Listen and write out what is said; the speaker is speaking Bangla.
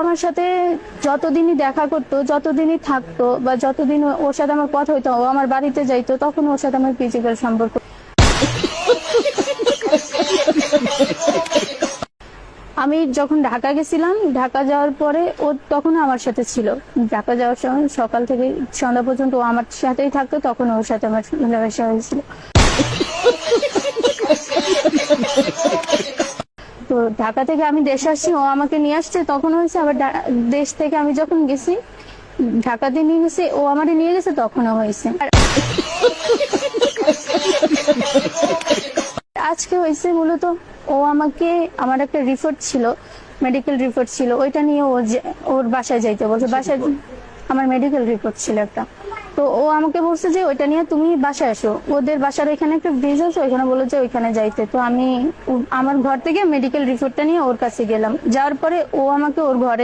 আমার সাথে যতদিনই দেখা করতো, যতদিনই থাকতো বা যতদিন ওর সাথে আমার কথা হইতো, ও আমার বাড়িতে যাইতো, তখন ওর সাথে আমার ফিজিক্যাল সম্পর্ক। আমি যখন ঢাকা গেছিলাম, ঢাকা যাওয়ার পরে ও তখন আমার সাথে ছিল। ঢাকা যাওয়ার সময় সকাল থেকে সন্ধ্যা পর্যন্ত ও আমার সাথেই থাকতো, তখন ওর সাথে আমার মেলামেশা হয়েছিল। তো ঢাকা থেকে আমি দেশে আসছি, ও আমাকে নিয়ে আসছে, তখন হয়েছে। আবার দেশ থেকে আমি যখন গেছি, ঢাকাতে নিয়ে গেছে, ও আমারে নিয়ে গেছে, তখনও হয়েছে। আজকে হয়েছে মূলত ও আমাকে, আমার একটা রিপোর্ট ছিল, মেডিকেল রিপোর্ট ছিল, ওইটা নিয়ে ওর বাসায় যাইতে বলছে। বাসায় আমার মেডিকেল রিপোর্ট ছিল একটা, তো ও আমাকে বলছে যে ওইটা নিয়ে তুমি বাসায় আসো। ওদের বাসার এখানে একটা ব্রিজ আছে, ওইখানে বলে যে ওইখানে যাইতে। তো আমি আমার ঘর থেকে মেডিকেল রিপোর্টটা নিয়ে ওর কাছে গেলাম। যাওয়ার পরে ও আমাকে ওর ঘরে